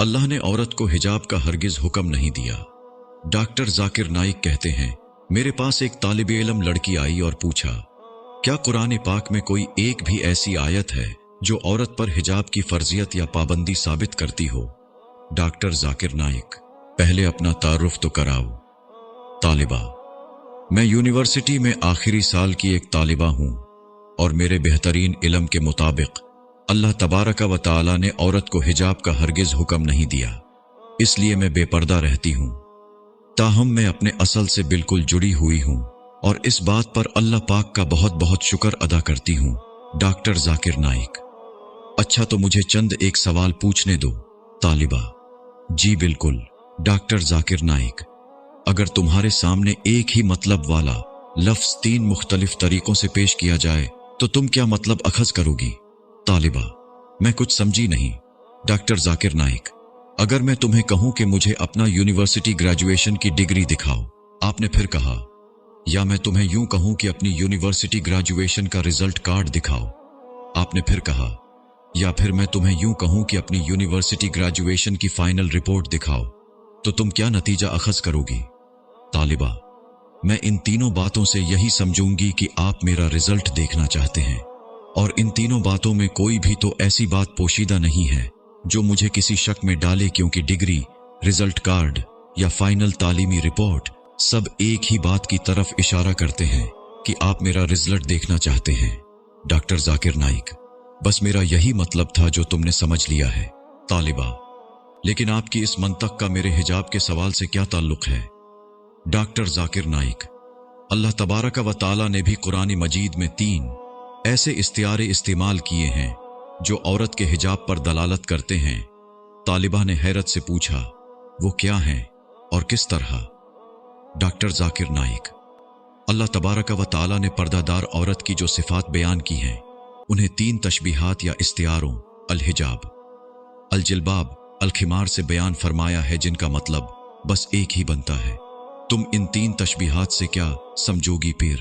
अल्लाह ने औरत को हिजाब का हरगिज हुक्म नहीं दिया। डॉक्टर जाकिर नाइक कहते हैं, मेरे पास एक तालिब इल्म लड़की आई और पूछा, क्या कुरान पाक में कोई एक भी ऐसी आयत है जो औरत पर हिजाब की फर्जियत या पाबंदी साबित करती हो? डॉक्टर जाकिर नाइक, पहले अपना तारुफ तो कराओ। तालिबा, मैं यूनिवर्सिटी में आखिरी साल की एक तालिबा हूं और मेरे बेहतरीन इल्म के मुताबिक अल्लाह तबारक व तआला ने औरत को हिजाब का हरगिज हुक्म नहीं दिया, इसलिए मैं बेपर्दा रहती हूं। ताहम मैं अपने असल से बिल्कुल जुड़ी हुई हूं और इस बात पर अल्लाह पाक का बहुत बहुत शुक्र अदा करती हूं। डॉक्टर जाकिर नाइक, अच्छा तो मुझे चंद एक सवाल पूछने दो। तालिबा, जी बिल्कुल। डॉक्टर जाकिर नाइक, अगर तुम्हारे सामने एक ही मतलब वाला लफ्ज 3 मुख्तलिफ तरीकों से पेश किया जाए तो तुम क्या मतलब अखज़ करोगी? तालिबा, मैं कुछ समझी नहीं। डॉक्टर जाकिर नाइक, अगर मैं तुम्हें कहूं कि मुझे अपना यूनिवर्सिटी ग्रेजुएशन की डिग्री दिखाओ, आपने फिर कहा, या मैं तुम्हें यूं कहूं कि अपनी यूनिवर्सिटी ग्रेजुएशन का रिजल्ट कार्ड दिखाओ, आपने फिर कहा, या फिर मैं तुम्हें यूं कहूं कि अपनी यूनिवर्सिटी ग्रेजुएशन की फाइनल रिपोर्ट दिखाओ, तो तुम क्या नतीजा अखज़ करोगी? तालिबा, मैं इन तीनों बातों से यही समझूंगी कि आप मेरा रिजल्ट देखना चाहते हैं और इन तीनों बातों में कोई भी तो ऐसी बात पोशीदा नहीं है जो मुझे किसी शक में डाले, क्योंकि डिग्री, रिजल्ट कार्ड या फाइनल तालीमी रिपोर्ट सब एक ही बात की तरफ इशारा करते हैं कि आप मेरा रिजल्ट देखना चाहते हैं। डॉक्टर जाकिर नाइक, बस मेरा यही मतलब था जो तुमने समझ लिया है। तालिबा, लेकिन आपकी इस मंतक का मेरे हिजाब के सवाल से क्या ताल्लुक है? डॉक्टर जाकिर नाइक, अल्लाह तबारक व तआला ने भी कुरान मजीद में 3 ऐसे इस्तियारे इस्तेमाल किए हैं जो औरत के हिजाब पर दलालत करते हैं। तालिबा ने हैरत से पूछा, वो क्या हैं और किस तरह? डॉक्टर जाकिर नाइक, अल्लाह तबारक व तआला ने पर्दादार औरत की जो सिफात बयान की हैं उन्हें 3 तशबीहात या इस्तियारों अल हिजाब, अल जिल्बाब, अल खिमार से बयान फरमाया है, जिनका मतलब बस एक ही बनता है। तुम इन 3 तशबीहात से क्या समझोगी पीर?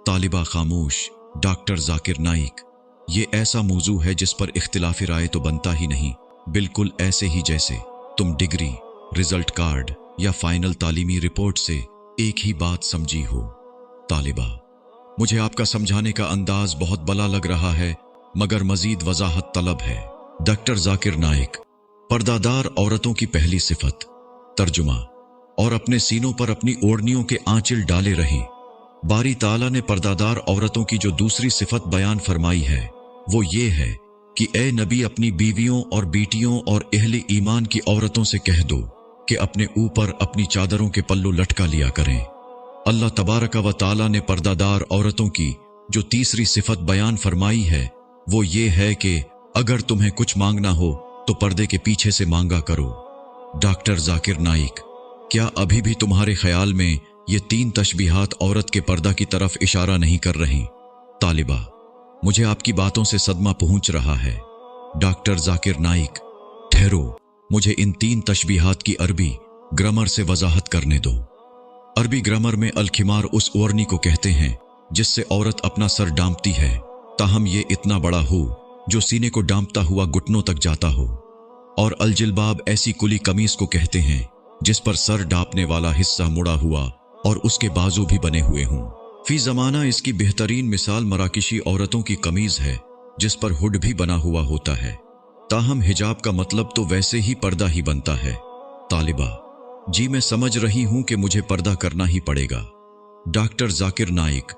तालिबा खामोश। डॉक्टर जाकिर नाइक, ये ऐसा मौजू है जिस पर इख्तिलाफी राय तो बनता ही नहीं, बिल्कुल ऐसे ही जैसे तुम डिग्री, रिजल्ट कार्ड या फाइनल तालीमी रिपोर्ट से एक ही बात समझी हो। तालिबा, मुझे आपका समझाने का अंदाज बहुत भला लग रहा है, मगर मजीद वजाहत तलब है। डॉक्टर जाकिर नाइक, पर्दादार औरतों की पहली सिफत तर्जुमा और अपने सीनों पर अपनी ओढ़नियों के आंचल डाले रहीं। बारी ताला ने पर्दादार औरतों की जो दूसरी सिफत बयान फरमाई है वो ये है कि ए नबी, अपनी बीवियों और बेटियों और अहले ईमान की औरतों से कह दो कि अपने ऊपर अपनी चादरों के पल्लू लटका लिया करें। अल्लाह तबारक व तआला ने पर्दादार औरतों की जो तीसरी सिफत बयान फरमाई है वो ये है कि अगर तुम्हें कुछ मांगना हो तो पर्दे के पीछे से मांगा करो। डॉक्टर जाकिर नाइक, क्या अभी भी तुम्हारे ख्याल में ये 3 तशबीहात औरत के पर्दा की तरफ इशारा नहीं कर रही? तालिबा, मुझे आपकी बातों से सदमा पहुंच रहा है। डॉक्टर जाकिर नाइक, ठहरो, मुझे इन 3 तशबीहात की अरबी ग्रामर से वजाहत करने दो। अरबी ग्रामर में अलखिमार उस ओढ़नी को कहते हैं जिससे औरत अपना सर डांपती है, ताहम ये इतना बड़ा हो जो सीने को डांपता हुआ घुटनों तक जाता हो। और अलजिल्बाब ऐसी कुली कमीज को कहते हैं जिस पर सर डांपने वाला हिस्सा मुड़ा हुआ और उसके बाजू भी बने हुए हों। फी जमाना इसकी बेहतरीन मिसाल मराकिशी औरतों की कमीज है जिस पर हुड भी बना हुआ होता है। ताहम हिजाब का मतलब तो वैसे ही पर्दा ही बनता है। तालिबा, जी मैं समझ रही हूं कि मुझे पर्दा करना ही पड़ेगा। डॉक्टर जाकिर नाइक,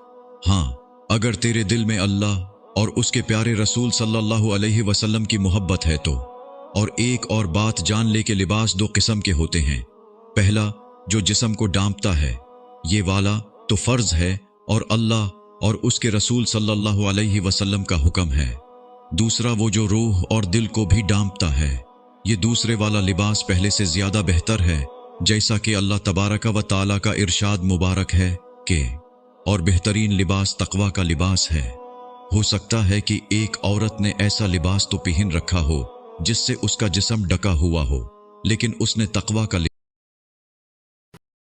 हाँ, अगर तेरे दिल में अल्लाह और उसके प्यारे रसूल सल्लल्लाहु अलैहि वसल्लम की मोहब्बत है तो। और एक और बात जान ले कि लिबास 2 किस्म के होते हैं। पहला जो जिस्म को डांपता है, ये वाला तो फर्ज है और अल्लाह और उसके रसूल सल्लल्लाहु अलैहि वसल्लम का हुक्म है। दूसरा वो जो रूह और दिल को भी डांपता है, ये दूसरे वाला लिबास पहले से ज्यादा बेहतर है, जैसा कि अल्लाह तबारक व तआला का इरशाद मुबारक है कि और बेहतरीन लिबास तकवा का लिबास है। हो सकता है कि एक औरत ने ऐसा लिबास तो पहन रखा हो जिससे उसका जिस्म ढका हुआ हो, लेकिन उसने तकवा का